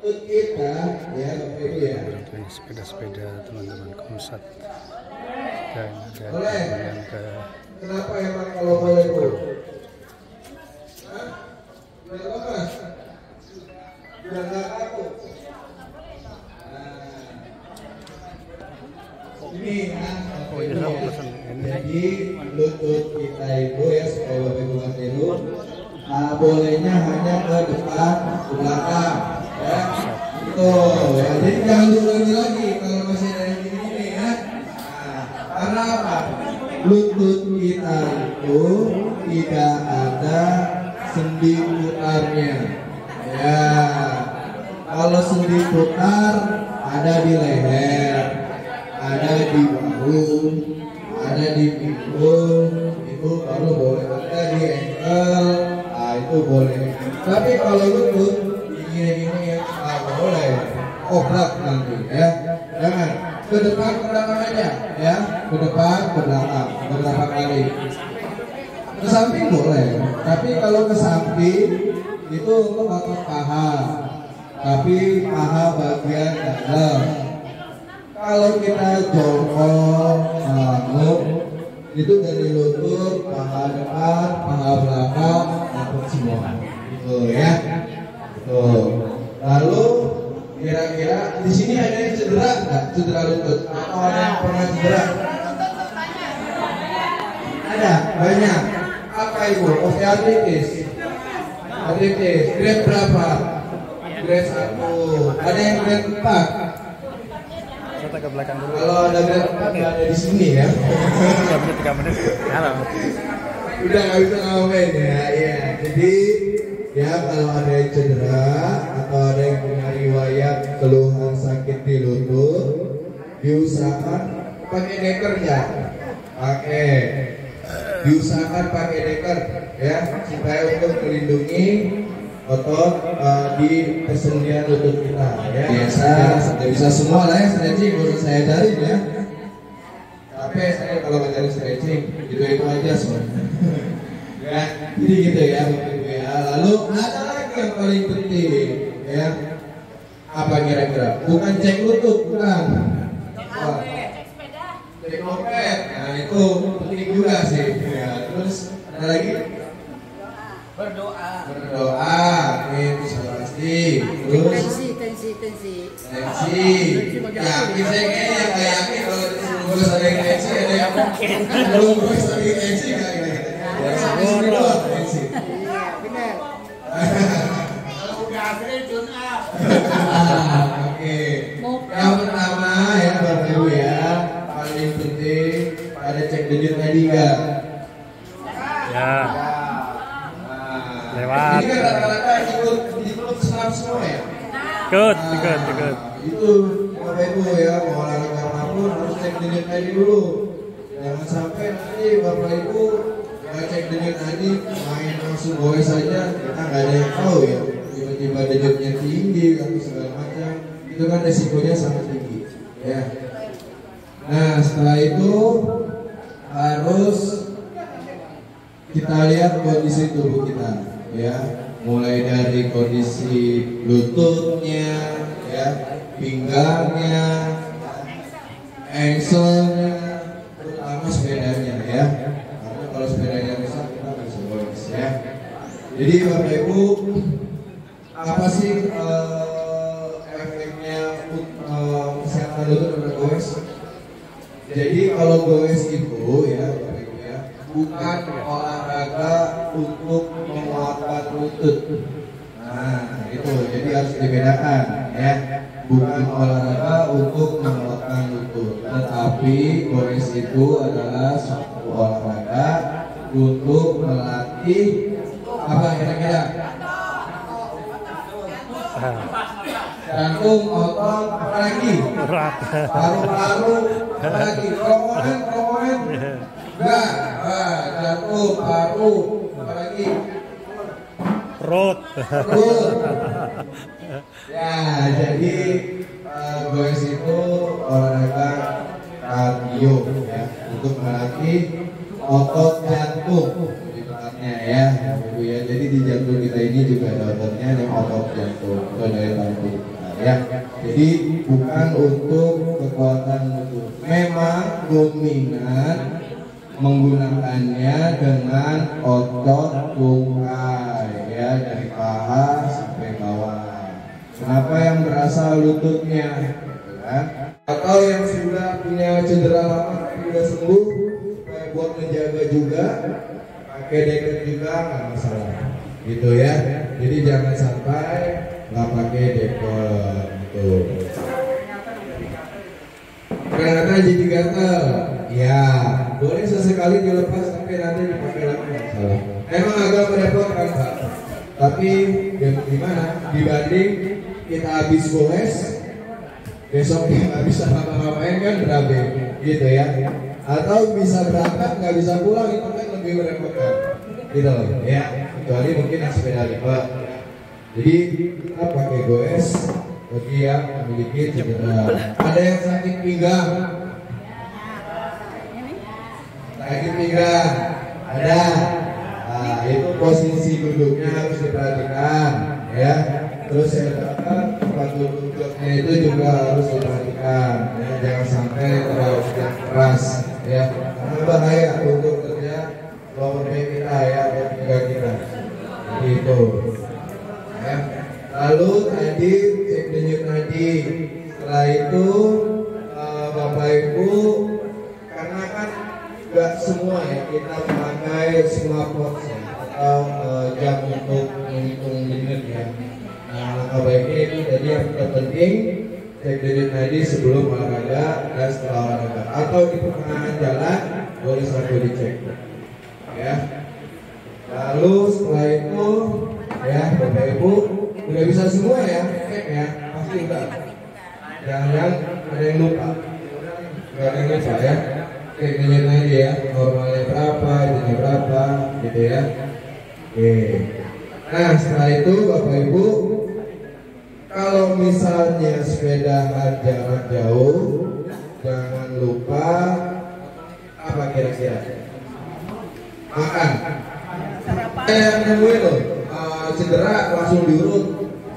lutut kita ya Bapak Ibu ya. Sepeda-sepeda teman-teman Komsat dan ada Boleh. yang ke Kenapa emang kalau boleh Bu? Biar apa? Biar nggak kaku. Ini kan oh iya sama pesan ini. jadi lutut kita itu ya supaya Bapak Ibu nggak tiru, bolehnya hanya ke depan, ke belakang, ya. Tuh, ya. Jadi jangan diulangi lagi kalau masih ada yang gini ya. Nah, karena apa? Lutut kita itu tidak ada sendi putarnya, ya. Kalau sendi putar ada di leher, ada di bahu, ada di pinggul, itu baru boleh. Ada di ankle, nah itu boleh. Tapi kalau lutut gini-gini ya nggak boleh. Obrak nanti ya. Jangan ke depan ke belakang aja ya. Ke depan ke belakang beberapa kali. Ke samping boleh. Tapi kalau ke samping itu untuk otot paha. Tapi paha bagian dalam. Kalau kita jongkok, ngangguk, itu dari lutut, paha depan, paha belakang, dapat semua. Gitu ya. Tuh. Lalu kira-kira di sini ada yang cedera nggak? Cedera lutut? Atau ada yang pernah cedera? Ada, banyak. Apa itu? Osteoartritis. Artritis. Grade berapa? Grade 1. Ada yang grade 4? Kita ke belakang dulu. Kalau ada grade 4 nggak ada di sini ya. 3 menit. Halo. Udah nggak bisa ngapain ya. Iya. Jadi ya kalau ada yang cedera atau ada yang punya riwayat keluhan sakit di lutut, diusahakan pakai deker ya. Pakai. Diusahakan pakai deker ya supaya untuk melindungi otot di persendian lutut kita ya. Biasa, sudah bisa semua lah ya stretching, udah saya dari ya. Tapi saya kalau ngajarin stretching itu aja semuanya. Ya, jadi gitu ya Bapak Ibu ya. Lalu ada lagi yang paling penting ya. Apa kira-kira? Bukan cek lutut, bukan. Cek dompet. Nah itu penting juga sih. Ya, terus ada lagi? Berdoa, bisa pasti. Terus tensi. Yakin saya kayaknya nggak yakin kalau disuruh ada yang tensi, ada yang belum bos lagi tensi kayaknya. Tensi. Iya, benar. Kalau udah akhirnya tune up. Oke. Yang pertama ya Bapak Ibu ya, paling penting ada cek denyut nadi nggak? Ya. Lewat. Ini kan rata-rata ikut senam semua ya. Ikut. Itu Bapak Ibu ya, mau olahraga apapun harus cek denyut nadi dulu. Jangan sampai nanti Bapak Ibu nggak cek denyut nadi, main langsung goes saja, kita nggak ada yang tahu ya. Tiba-tiba denyutnya tinggi atau segala macam, itu kan resikonya sangat tinggi. Ya. Nah setelah itu harus kita lihat kondisi tubuh kita, ya, mulai dari kondisi lututnya, ya, pinggangnya, ankle-nya, terutama sepedanya, ya. Karena kalau sepedanya rusak kita nggak bisa goes, ya. Jadi Bapak Ibu, apa sih efeknya kesehatan lutut pada goes? Jadi kalau goes itu, ya, Bapak Ibu ya, bukan olahraga untuk menguatkan lutut. Nah, itu jadi harus dibedakan ya. Bukan olahraga untuk menguatkan lutut, tetapi goes itu adalah suatu olahraga untuk melatih apa kira-kira? Jantung, otot, apa lagi? Paru-paru, apa lagi? Komponen. Enggak, jantung, paru, apa lagi? Perut. Ya, jadi goes itu olahraga kardio ya, untuk melatih otot jantung lebih tepatnya ya, Ibu ya. Jadi di jantung kita ini juga ada ototnya, yang otot jantung, itu daya tahan tubuh kita. ya. Jadi bukan untuk kekuatan lutut. Memang dominan menggunakannya dengan otot tungkai ya, dari paha sampai bawah. Kenapa yang berasa lututnya? Ya. Atau yang sudah punya cedera lama tapi sudah sembuh, supaya buat menjaga juga, pakai dekat juga nggak masalah, gitu ya. Jadi jangan sampai nggak pakai dekat, gitu. Ternyata jadi gatel, ya boleh sesekali dilepas tapi nanti dipakai lagi nggak masalah. Emang agak merepotkan Pak, tapi ya gimana? Dibanding kita habis goes, besok nggak bisa ngapa-ngapain kan berabe, gitu ya. Atau bisa berangkat nggak bisa pulang, itu kan lebih merepotkan, gitu loh ya. Kecuali mungkin yang sepeda lipat. Jadi kita pakai goes bagi yang memiliki cedera. Ada yang sakit pinggang, ada. Nah, itu posisi duduknya harus diperhatikan ya. Terus yang terakhir tempat duduknya itu juga harus diperhatikan ya. Jangan sampai terlalu keras ya, karena bahaya untuk kerja lower back kita ya, pinggang kita gitu ya. Lalu tadi cek denyut nadi. Setelah itu Bapak Ibu, karena kan nggak semua ya kita memakai smartwatch ya, atau jam untuk menghitung denyut ya. Nah, langkah baiknya itu jadi yang terpenting cek denyut nadi sebelum olahraga dan setelah olahraga, atau di pertengahan jalan boleh sambil dicek ya. Lalu setelah itu ya Bapak Ibu udah bisa semua ya, cek ya, pasti udah. Jangan ada yang lupa, nggak ada yang lupa ya. Cek denyut nadi ya, normalnya berapa, itunya berapa, gitu ya. Oke. Nah setelah itu Bapak Ibu, kalau misalnya sepedahan jarak jauh, jangan lupa apa kira-kira? Makan. Yang nemuin loh, cedera langsung diurut,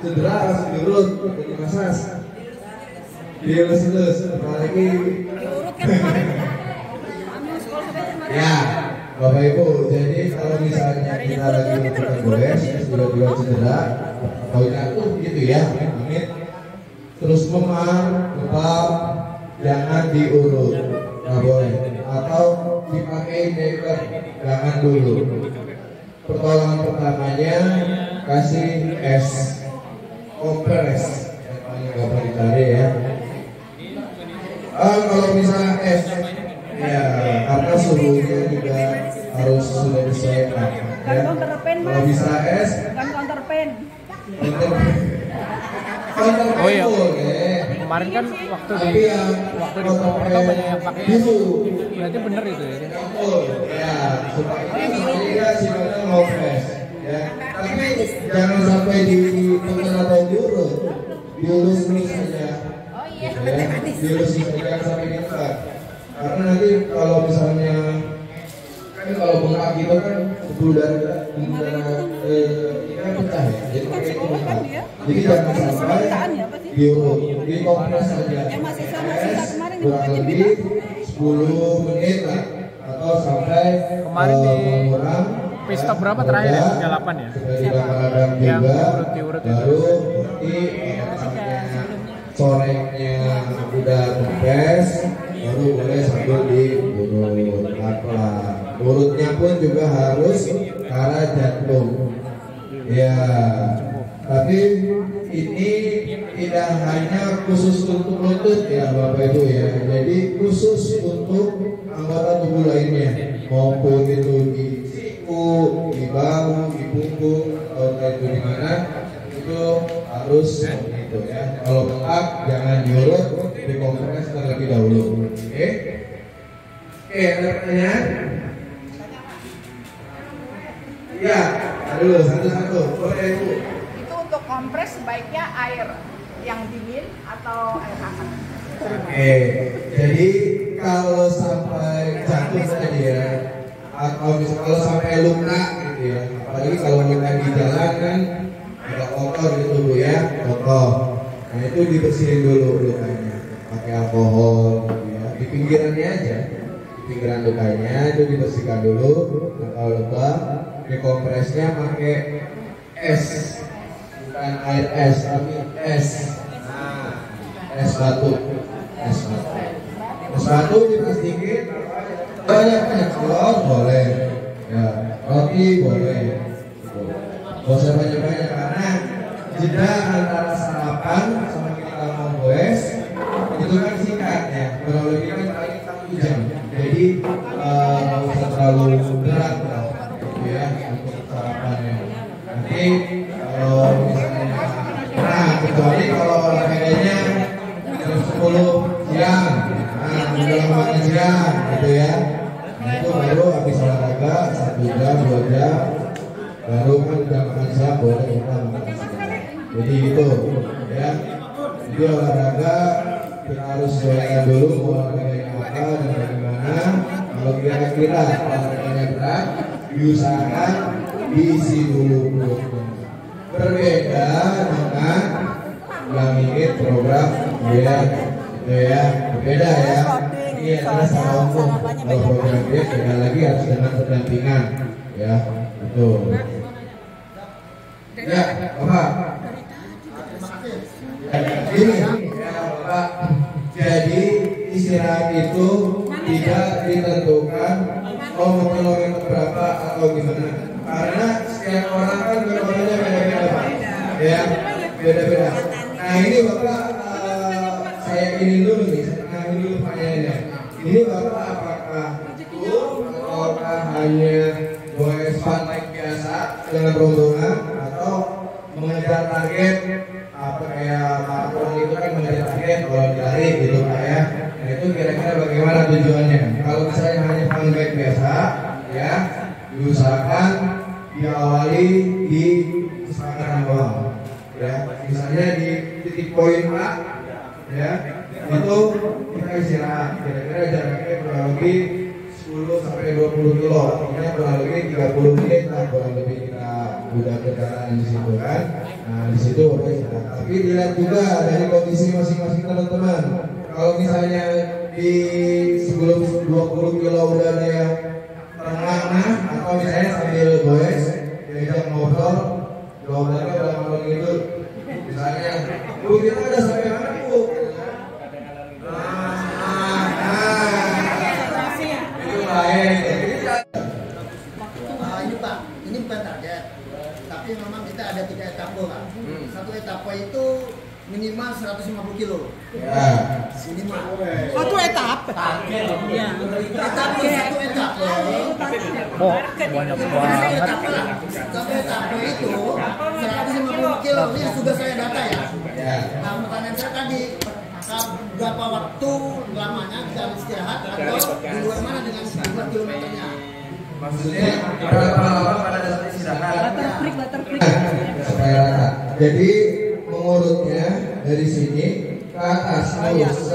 jadi masas, dielus-elus, apalagi ya Bapak Ibu. Jadi kalau misalnya kita lagi melakukan goes, sudah cedera atau jatuh gitu ya, terus memar, tetap jangan diurut, nggak boleh, atau dipakai deker, jangan dulu. Pertolongan pertamanya kasih es kompres, yang gampang dicari ya. Kalau misalnya es ya, karena suhunya juga harus sudah disesuaikan ya. Kalau bisa es bukan counterpen. Oh iya, boleh. kemarin kan waktu Tapi di yang Purwokerto banyak yang pakai es. Berarti bener itu ya. Ya, supaya dia sifatnya low press ya. Tapi jangan sampai di tengah atau diurut, diurus saja. Oh iya, Ya, diurus saja sampai diangkat. Karena nanti kalau misalnya kan kalau bengkak gitu kan pembuluh darah ikan pecah ya, jadi pakai itu bengkak. Jadi jangan sampai diurut, dikompres saja. Kurang lebih 10 menit lah, atau sampai Kemarin di mengurangi pit stop berapa terakhir ya? 38 ya? tidak meradang Yang juga, diurut-diurut itu. baru di coreknya udah kempes, baru boleh sambil diurut pelan-pelan. Urutnya pun juga harus ke arah jantung ya. Tapi ini tidak hanya khusus untuk lutut ya Bapak Ibu ya, jadi khusus untuk anggota tubuh lainnya, maupun itu di siku, di bahu, di punggung, atau itu di mana, itu harus seperti itu ya. Kalau bengkak jangan diurut, dikompres terlebih dahulu. Oke, ada pertanyaan? Ya, dulu satu-satu. Boleh Ibu. Itu untuk kompres sebaiknya air yang dingin atau air hangat? Oke, jadi kalau sampai jatuh tadi ya, atau misalnya kalau sampai luka gitu ya, apalagi kalau luka di jalan kan agak kotor gitu Bu ya, kotor. Nah itu itu dibersihin dulu lukanya pakai alkohol gitu ya, di pinggirannya aja, di pinggiran lukanya itu dibersihkan dulu. Nah, kalau lebam dikompresnya pakai es, bukan air es tapi es. Es batu, es batu diplastikin, banyak telur boleh, ya roti boleh, gak usah banyak karena jeda antara sarapan sama kita mau goes itu kan singkat ya, kurang lebih kan paling 1 jam, jadi nggak usah terlalu berat lah, gitu ya untuk sarapannya. Nanti kalau misalnya, nah kecuali kalau olahraganya jam 10 siang, nah menjelang makan siang gitu ya, nah itu baru habis olahraga 1 jam 2 jam baru kan udah makan siang boleh kita makan siang. Jadi itu ya, jadi olahraga kita harus sesuaikan dulu olahraganya apa dan bagaimana. Kalau kira-kira olahraganya berat diusahakan diisi dulu perutnya. Berbeda dengan yang ingin program ya, gitu ya, berbeda ya. Ini adalah secara umum. Kalau program dia beda lagi harus dengan pendampingan ya, betul. Ya, Bapak. Ini ya, Bapak. Jadi istirahat itu tidak ditentukan mau kilometer berapa atau gimana. Karena setiap orang kan berbeda beda-beda, Pak. Ya, beda-beda. Nah ini Bapak, saya ini dulu nih, saya ini dulu pertanyaannya. Ini Bapak apakah full ataukah hanya goes fun like biasa dengan rombongan atau mengejar target apa kayak maraton itu kan mengejar target kalau lari gitu Pak ya. Nah itu kira-kira bagaimana tujuannya? Kalau misalnya hanya fun bike biasa ya, diusahakan diawali di kesepakatan awal ya, misalnya di titik poin A ya, itu kita istirahat kira-kira jaraknya kurang lebih 10 sampai 20 kilo, artinya kurang lebih 30 menit lah kurang lebih kita udah berjalan di situ kan. Nah di situ boleh istirahat, tapi dilihat juga dari kondisi masing-masing teman-teman. Kalau misalnya di sebelum 20 kilo udah ada yang terengah atau misalnya sambil goes diajak ngobrol, jawabannya udah malam itu misalnya, Bu kita udah sampai mana Bu? Itu baik. Ini Pak, ini bukan target, tapi memang kita ada 3 etape Pak. Satu etape itu minimal 150 kilo. Ya. Minimal. Satu etape. Ya. Etape satu etape. Oh, banyak banget. Satu etape itu 150 kilo. Ini sudah saya data ya. Ya. Nah, pertanyaan saya tadi, berapa waktu lamanya kita istirahat atau di luar mana dengan jumlah kilometernya? Maksudnya berapa lama pada dasar istirahat? Butterfly. Supaya rata. Jadi mengurutnya dari sini ke atas lurus.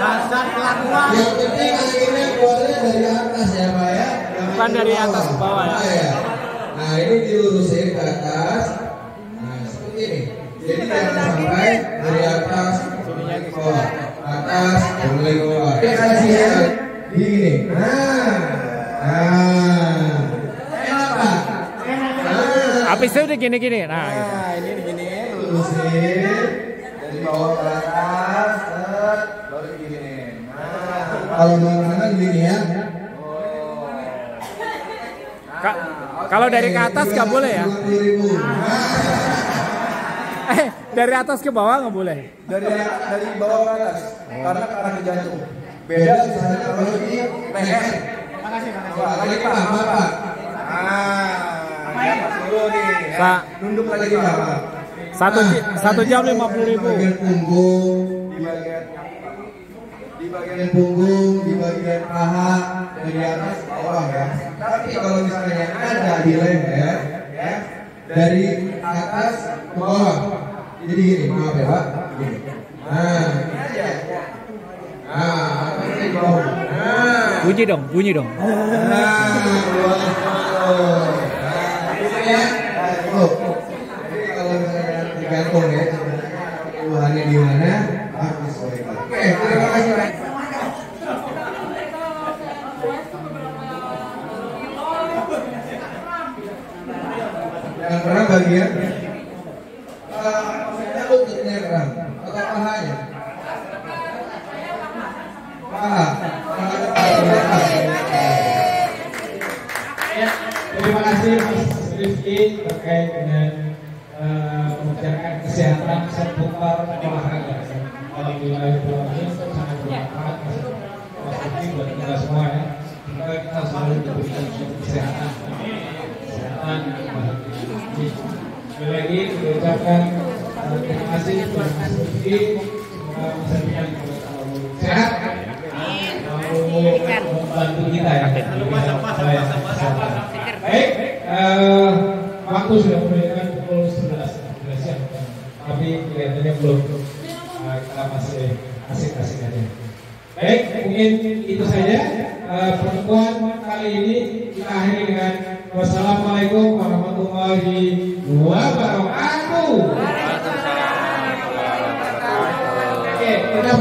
Dasar kelakuan. Yang penting akhirnya keluarnya dari atas ya Pak ya. Bukan dari atas ke bawah ya. Nah ini dilurusin ke atas. Nah seperti ini. Jadi jangan sampai dari atas ke bawah. Atas mulai ke bawah. Ini kasihan gini. Habisnya udah gini-gini. Nah, gitu. Ini begini, lurusin dari bawah ke atas, baru begini. Kalau mana gini ya. Kalau dari ke atas nggak boleh ya? 50.000. Dari atas ke bawah nggak boleh. Dari bawah ke atas, karena ke arah ke jantung. Beda misalnya kalau di leher. Makasih. Lagi Pak. Dulu nih. Ya. Nunduk lagi Pak. 1 jam 50.000. Bagian punggung, di bagian punggung, di bagian paha, dari atas ke bawah ya. Tapi kalau misalnya ada di leher, ya, dari atas ke bawah. Jadi gini, maaf ya Pak. Gini. Nah, ini aja. Ini di bawah. Bunyi dong. Nah, ya. Jadi kalau misalnya digantung ya, keluhannya di mana harus disesuaikan. Oke, terima kasih. Jangan pernah bagian maksudnya lututnya kram atau pahanya. Paha. Ya, terima kasih Mas Rifki terkait dengan membicarakan kesehatan seputar olahraga. Alhamdulillah itu sangat bermanfaat Mas Rifki buat kita semua ya. Semoga kita selalu diberikan kesehatan. Kesehatan sekali lagi mengucapkan terima kasih kepada Mas Rifki. Semoga Mas Rifki sehat. Membantu kita ya. Baik, waktu sudah menunjukkan pukul 11 siang, tapi kelihatannya belum. Kita masih asik-asik aja. Baik, mungkin itu saja pertemuan kali ini. Kita akhiri dengan wassalamualaikum warahmatullahi wabarakatuh. Oke, kita